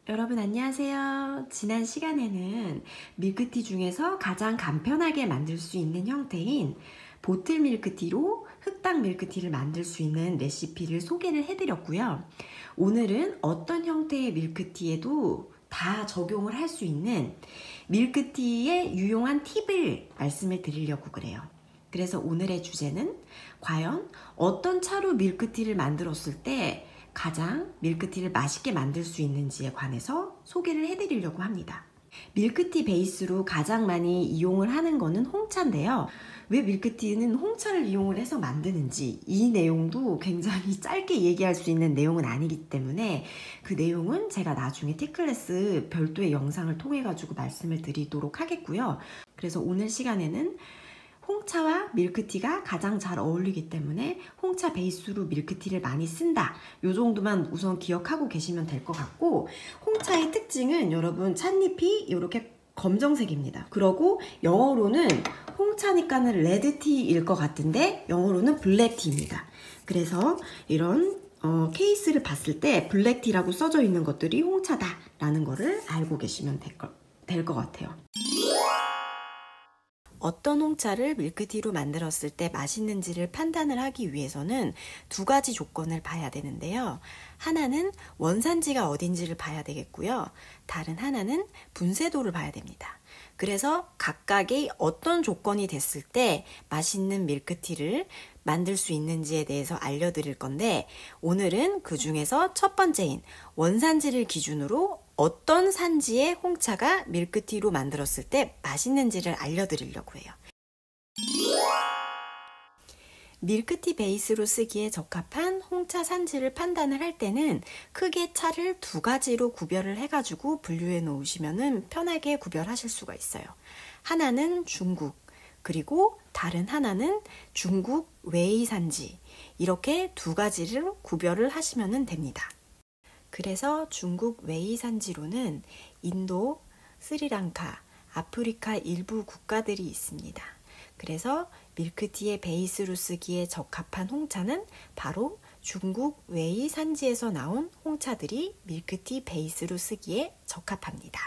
여러분 안녕하세요. 지난 시간에는 밀크티 중에서 가장 간편하게 만들 수 있는 형태인 보틀 밀크티로 흑당 밀크티를 만들 수 있는 레시피를 소개를 해드렸고요. 오늘은 어떤 형태의 밀크티에도 다 적용을 할 수 있는 밀크티의 유용한 팁을 말씀을 드리려고 그래요. 그래서 오늘의 주제는 과연 어떤 차로 밀크티를 만들었을 때 가장 밀크티를 맛있게 만들 수 있는지에 관해서 소개를 해드리려고 합니다. 밀크티 베이스로 가장 많이 이용을 하는 거는 홍차인데요. 왜 밀크티는 홍차를 이용을 해서 만드는지 이 내용도 굉장히 짧게 얘기할 수 있는 내용은 아니기 때문에 그 내용은 제가 나중에 티클래스 별도의 영상을 통해 가지고 말씀을 드리도록 하겠고요. 그래서 오늘 시간에는 홍차와 밀크티가 가장 잘 어울리기 때문에 홍차 베이스로 밀크티를 많이 쓴다. 이 정도만 우선 기억하고 계시면 될 것 같고, 홍차의 특징은 여러분 찻잎이 이렇게 검정색입니다. 그러고 영어로는 홍차니까는 레드티일 것 같은데 영어로는 블랙티입니다. 그래서 이런 케이스를 봤을 때 블랙티라고 써져 있는 것들이 홍차다라는 거를 알고 계시면 될 것 같아요. 어떤 홍차를 밀크티로 만들었을 때 맛있는지를 판단을 하기 위해서는 두 가지 조건을 봐야 되는데요. 하나는 원산지가 어딘지를 봐야 되겠고요. 다른 하나는 분쇄도를 봐야 됩니다. 그래서 각각의 어떤 조건이 됐을 때 맛있는 밀크티를 만들 수 있는지에 대해서 알려드릴 건데, 오늘은 그 중에서 첫 번째인 원산지를 기준으로 어떤 산지의 홍차가 밀크티로 만들었을 때 맛있는지를 알려드리려고 해요. 밀크티 베이스로 쓰기에 적합한 홍차 산지를 판단을 할 때는 크게 차를 두 가지로 구별을 해가지고 분류해 놓으시면 편하게 구별하실 수가 있어요. 하나는 중국, 그리고 다른 하나는 중국 외의 산지, 이렇게 두 가지를 구별을 하시면 됩니다. 그래서 중국 외의 산지로는 인도, 스리랑카, 아프리카 일부 국가들이 있습니다. 그래서 밀크티의 베이스로 쓰기에 적합한 홍차는 바로 중국 외의 산지에서 나온 홍차들이 밀크티 베이스로 쓰기에 적합합니다.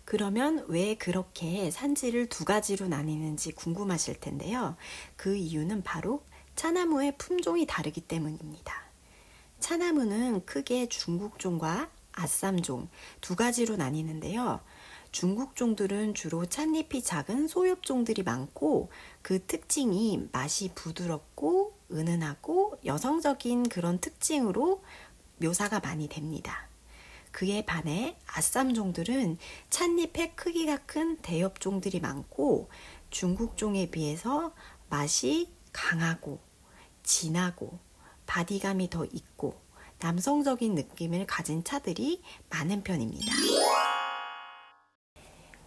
그러면 왜 그렇게 산지를 두 가지로 나뉘는지 궁금하실 텐데요. 그 이유는 바로 차나무의 품종이 다르기 때문입니다. 차나무는 크게 중국종과 아쌈종 두 가지로 나뉘는데요. 중국종들은 주로 찻잎이 작은 소엽종들이 많고, 그 특징이 맛이 부드럽고 은은하고 여성적인 그런 특징으로 묘사가 많이 됩니다. 그에 반해 아쌈종들은 찻잎의 크기가 큰 대엽종들이 많고, 중국종에 비해서 맛이 강하고 진하고 바디감이 더 있고 남성적인 느낌을 가진 차들이 많은 편입니다.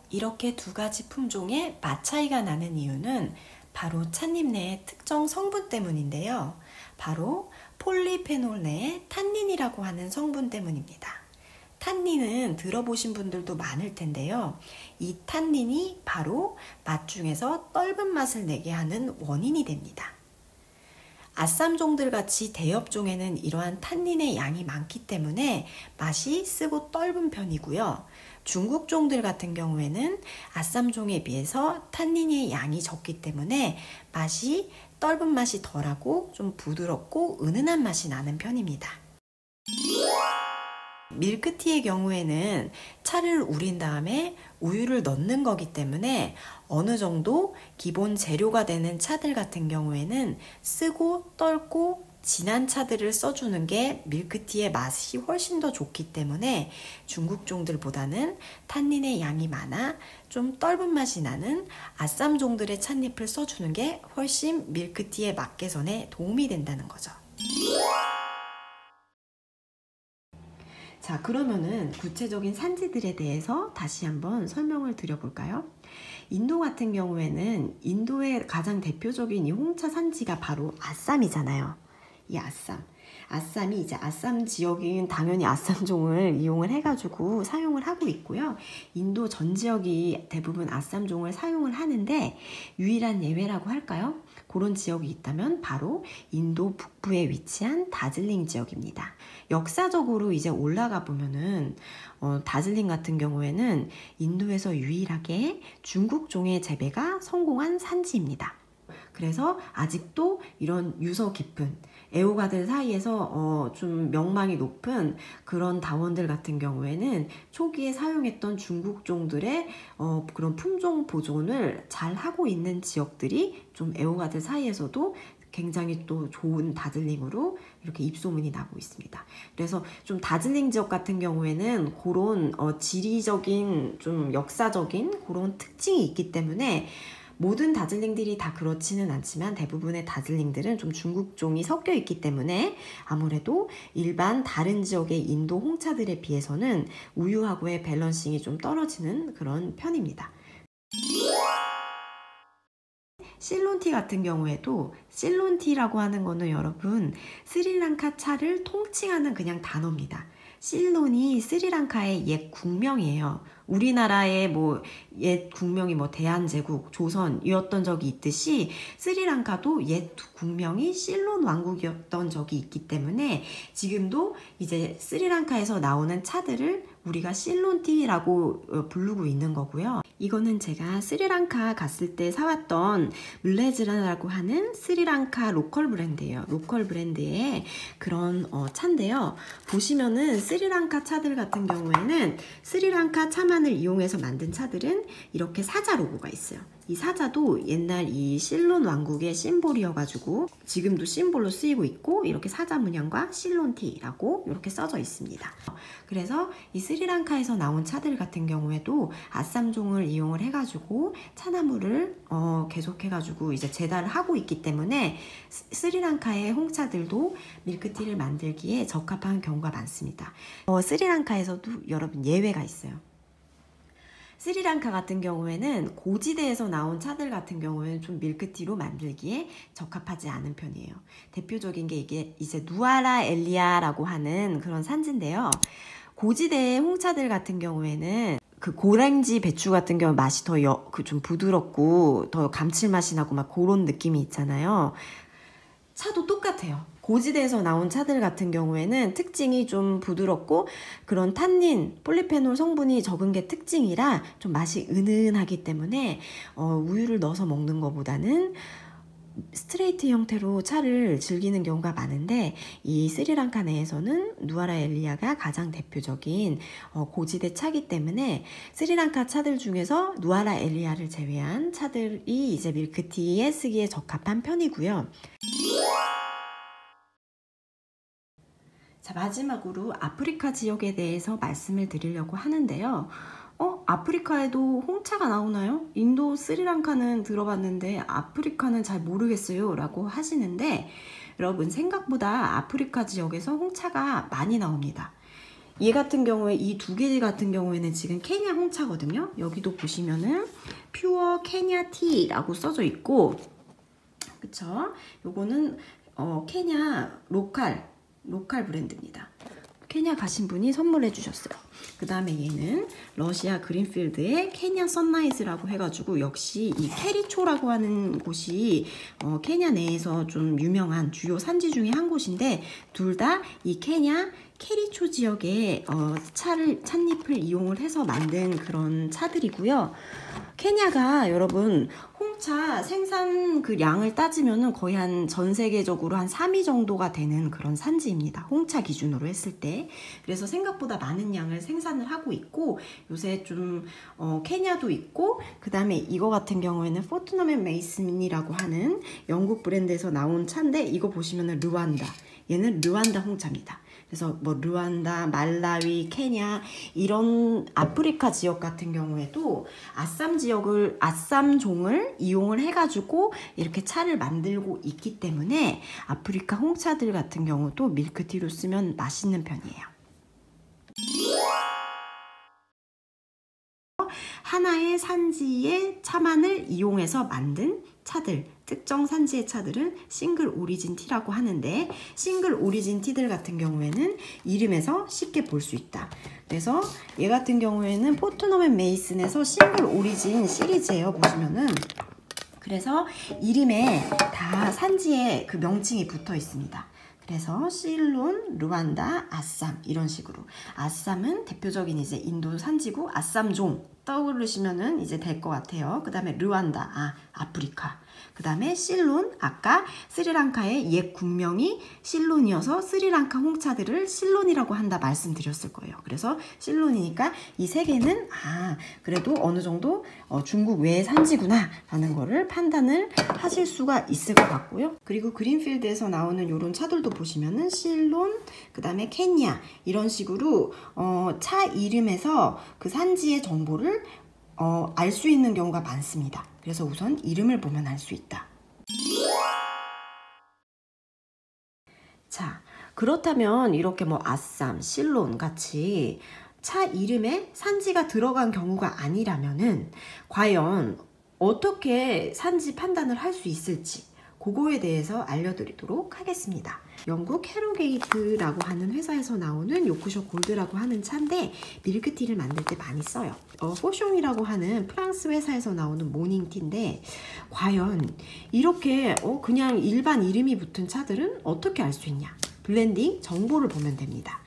이렇게 두 가지 품종의 맛 차이가 나는 이유는 바로 찻잎 내의 특정 성분 때문인데요. 바로 폴리페놀 내의 탄닌이라고 하는 성분 때문입니다. 탄닌은 들어보신 분들도 많을 텐데요. 이 탄닌이 바로 맛 중에서 떫은 맛을 내게 하는 원인이 됩니다. 아쌈종들 같이 대엽종에는 이러한 탄닌의 양이 많기 때문에 맛이 쓰고 떫은 편이고요. 중국종들 같은 경우에는 아쌈종에 비해서 탄닌의 양이 적기 때문에 맛이 떫은 맛이 덜하고 좀 부드럽고 은은한 맛이 나는 편입니다. 밀크티의 경우에는 차를 우린 다음에 우유를 넣는 거기 때문에 어느 정도 기본 재료가 되는 차들 같은 경우에는 쓰고 떫고 진한 차들을 써주는 게 밀크티의 맛이 훨씬 더 좋기 때문에 중국종들보다는 탄닌의 양이 많아 좀 떫은 맛이 나는 아쌈종들의 찻잎을 써주는 게 훨씬 밀크티의 맛 개선에 도움이 된다는 거죠. 자, 그러면은 구체적인 산지들에 대해서 다시 한번 설명을 드려볼까요? 인도 같은 경우에는 인도의 가장 대표적인 이 홍차 산지가 바로 아쌈이잖아요. 이 아쌈. 아쌈이 이제 아쌈 지역인 당연히 아쌈종을 이용을 해가지고 사용을 하고 있고요. 인도 전 지역이 대부분 아쌈종을 사용을 하는데 유일한 예외라고 할까요? 그런 지역이 있다면 바로 인도 북부에 위치한 다즐링 지역입니다. 역사적으로 이제 올라가 보면은 다즐링 같은 경우에는 인도에서 유일하게 중국종의 재배가 성공한 산지입니다. 그래서 아직도 이런 유서 깊은 애호가들 사이에서 좀 명망이 높은 그런 다원들 같은 경우에는 초기에 사용했던 중국종들의 그런 품종 보존을 잘 하고 있는 지역들이 좀 애호가들 사이에서도 굉장히 또 좋은 다즐링으로 이렇게 입소문이 나고 있습니다. 그래서 좀 다즐링 지역 같은 경우에는 그런 지리적인 좀 역사적인 그런 특징이 있기 때문에 모든 다즐링들이 다 그렇지는 않지만 대부분의 다즐링들은 좀 중국종이 섞여 있기 때문에 아무래도 일반 다른 지역의 인도 홍차들에 비해서는 우유하고의 밸런싱이 좀 떨어지는 그런 편입니다. 실론티 같은 경우에도 실론티라고 하는 거는 여러분 스리랑카 차를 통칭하는 그냥 단어입니다. 실론이 스리랑카의 옛 국명이에요. 우리나라의 옛 국명이 대한제국, 조선이었던 적이 있듯이 스리랑카도 옛 국명이 실론 왕국이었던 적이 있기 때문에 지금도 이제 스리랑카에서 나오는 차들을 우리가 실론티라고 부르고 있는 거고요. 이거는 제가 스리랑카 갔을 때 사왔던 물레즈라고 하는 스리랑카 로컬 브랜드예요. 로컬 브랜드의 그런 차인데요. 보시면은 스리랑카 차들 같은 경우에는 스리랑카 차만을 이용해서 만든 차들은 이렇게 사자 로고가 있어요. 이 사자도 옛날 이 실론 왕국의 심볼이어가지고 지금도 심볼로 쓰이고 있고 이렇게 사자 문양과 실론티라고 이렇게 써져 있습니다. 그래서 이 스리랑카에서 나온 차들 같은 경우에도 아쌈종을 이용을 해가지고 차나무를 계속해가지고 이제 재달을 하고 있기 때문에 스리랑카의 홍차들도 밀크티를 만들기에 적합한 경우가 많습니다. 스리랑카에서도 여러분 예외가 있어요. 스리랑카 같은 경우에는 고지대에서 나온 차들 같은 경우에는 좀 밀크티로 만들기에 적합하지 않은 편이에요. 대표적인 게 이게 이제 누아라 엘리아라고 하는 그런 산지인데요. 고지대의 홍차들 같은 경우에는 그 고랭지 배추 같은 경우 맛이 더 좀 부드럽고 더 감칠맛이 나고 막 그런 느낌이 있잖아요. 차도 똑같아요. 고지대에서 나온 차들 같은 경우에는 특징이 좀 부드럽고 그런 탄닌, 폴리페놀 성분이 적은 게 특징이라 좀 맛이 은은하기 때문에 우유를 넣어서 먹는 것보다는 스트레이트 형태로 차를 즐기는 경우가 많은데 이 스리랑카 내에서는 누아라 엘리아가 가장 대표적인 고지대 차기 때문에 스리랑카 차들 중에서 누아라 엘리아를 제외한 차들이 이제 밀크티에 쓰기에 적합한 편이고요. 자, 마지막으로 아프리카 지역에 대해서 말씀을 드리려고 하는데요. 아프리카에도 홍차가 나오나요? 인도, 스리랑카는 들어봤는데 아프리카는 잘 모르겠어요 라고 하시는데 여러분 생각보다 아프리카 지역에서 홍차가 많이 나옵니다. 얘 같은 경우에 이 두 개 같은 경우에는 지금 케냐 홍차거든요. 여기도 보시면은 퓨어 케냐 티라고 써져 있고 그쵸? 요거는 케냐 로컬 브랜드입니다. 케냐 가신 분이 선물해 주셨어요. 그 다음에 얘는 러시아 그린필드의 케냐 선라이즈라고 해가지고 역시 이 케리초라고 하는 곳이 케냐 내에서 좀 유명한 주요 산지 중에 한 곳인데 둘 다 이 케냐 케리초 지역의 찻잎을 이용을 해서 만든 그런 차들이고요. 케냐가 여러분 홍차 생산 그 양을 따지면은 거의 한 전 세계적으로 한 3위 정도가 되는 그런 산지입니다. 홍차 기준으로 했을 때. 그래서 생각보다 많은 양을 생산을 하고 있고 요새 좀 케냐도 있고 그 다음에 이거 같은 경우에는 포트넘 앤 메이슨이라고 하는 영국 브랜드에서 나온 차인데 이거 보시면은 르완다. 얘는 르완다 홍차입니다. 그래서 르완다, 말라위, 케냐 이런 아프리카 지역 같은 경우에도 아쌈종을 이용을 해가지고 이렇게 차를 만들고 있기 때문에 아프리카 홍차들 같은 경우도 밀크티로 쓰면 맛있는 편이에요. 하나의 산지의 차만을 이용해서 만든 차들, 특정 산지의 차들은 싱글 오리진 티라고 하는데, 싱글 오리진 티들 같은 경우에는 이름에서 쉽게 볼 수 있다. 그래서 얘 같은 경우에는 포트넘 앤 메이슨에서 싱글 오리진 시리즈예요. 보시면은 그래서 이름에 다 산지의 그 명칭이 붙어 있습니다. 그래서 실론, 루안다, 아쌈 이런 식으로. 아쌈은 대표적인 이제 인도 산지고 아쌈종 떠오르시면은 이제 될 것 같아요. 그 다음에 루안다, 아프리카. 그 다음에 실론, 아까 스리랑카의 옛 국명이 실론이어서 스리랑카 홍차들을 실론이라고 한다 말씀드렸을 거예요. 그래서 실론이니까 이 세 개는 그래도 어느 정도 중국 외의 산지구나 라는 거를 판단을 하실 수가 있을 것 같고요. 그리고 그린필드에서 나오는 이런 차들도 보시면은 실론, 그 다음에 케냐 이런 식으로 차 이름에서 그 산지의 정보를 알 수 있는 경우가 많습니다. 그래서 우선 이름을 보면 알 수 있다. 자, 그렇다면 이렇게 뭐 아쌈, 실론 같이 차 이름에 산지가 들어간 경우가 아니라면은 과연 어떻게 산지 판단을 할 수 있을지 그거에 대해서 알려드리도록 하겠습니다. 영국 헤로게이트라고 하는 회사에서 나오는 요크셔 골드라고 하는 차인데 밀크티를 만들 때 많이 써요. 포숑이라고 하는 프랑스 회사에서 나오는 모닝티인데 과연 이렇게 그냥 일반 이름이 붙은 차들은 어떻게 알 수 있냐? 블렌딩 정보를 보면 됩니다.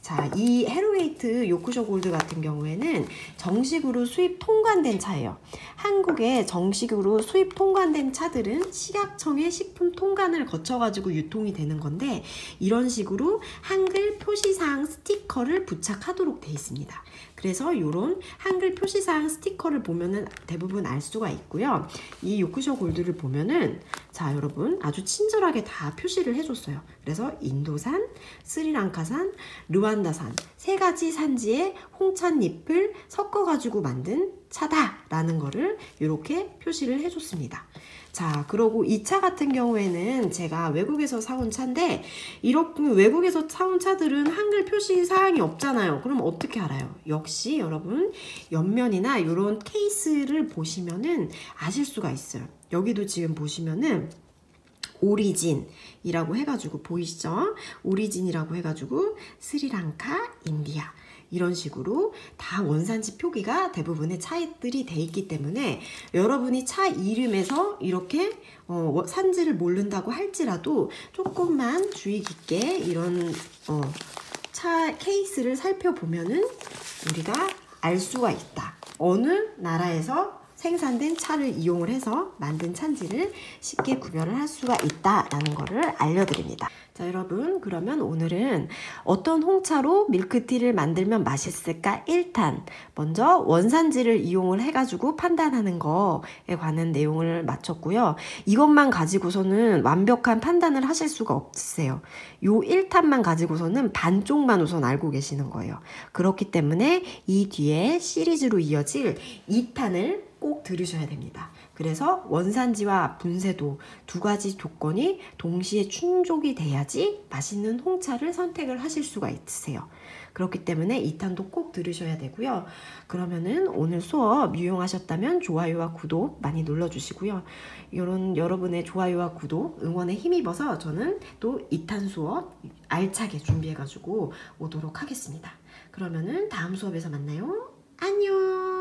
자, 이 헤로게이트 요크셔 골드 같은 경우에는 정식으로 수입 통관된 차예요. 한국에 정식으로 수입 통관된 차들은 식약청의 식품 통관을 거쳐가지고 유통이 되는 건데 이런 식으로 한글 표시사항 스티커를 부착하도록 되어 있습니다. 그래서 이런 한글 표시사항 스티커를 보면은 대부분 알 수가 있고요. 이 요크셔 골드를 보면은 자, 여러분 아주 친절하게 다 표시를 해줬어요. 그래서 인도산, 스리랑카산, 루안다산 세 가지 산지의 홍찻잎을 섞어가지고 만든 차다라는 거를 이렇게 표시를 해줬습니다. 자, 그러고 이 차 같은 경우에는 제가 외국에서 사온 차인데 이렇게 외국에서 사온 차들은 한글 표시 사항이 없잖아요. 그럼 어떻게 알아요? 역시 여러분 옆면이나 이런 케이스를 보시면은 아실 수가 있어요. 여기도 지금 보시면은 오리진이라고 해가지고 보이시죠? 오리진이라고 해가지고 스리랑카, 인디아 이런 식으로 다 원산지 표기가 대부분의 차들이 돼 있기 때문에 여러분이 차 이름에서 이렇게 산지를 모른다고 할지라도 조금만 주의 깊게 이런 차 케이스를 살펴보면은 우리가 알 수가 있다. 어느 나라에서 생산된 차를 이용을 해서 만든 차인지를 쉽게 구별을 할 수가 있다라는 거를 알려드립니다. 자, 여러분 그러면 오늘은 어떤 홍차로 밀크티를 만들면 맛있을까 1탄 먼저 원산지를 이용을 해가지고 판단하는 거에 관한 내용을 마쳤고요. 이것만 가지고서는 완벽한 판단을 하실 수가 없으세요. 요 1탄만 가지고서는 반쪽만 우선 알고 계시는 거예요. 그렇기 때문에 이 뒤에 시리즈로 이어질 2탄을 꼭 들으셔야 됩니다. 그래서 원산지와 분쇄도 두 가지 조건이 동시에 충족이 돼야지 맛있는 홍차를 선택을 하실 수가 있으세요. 그렇기 때문에 2탄도 꼭 들으셔야 되고요. 그러면은 오늘 수업 유용하셨다면 좋아요와 구독 많이 눌러주시고요. 이런 여러분의 좋아요와 구독 응원에 힘입어서 저는 또 2탄 수업 알차게 준비해가지고 오도록 하겠습니다. 그러면은 다음 수업에서 만나요. 안녕.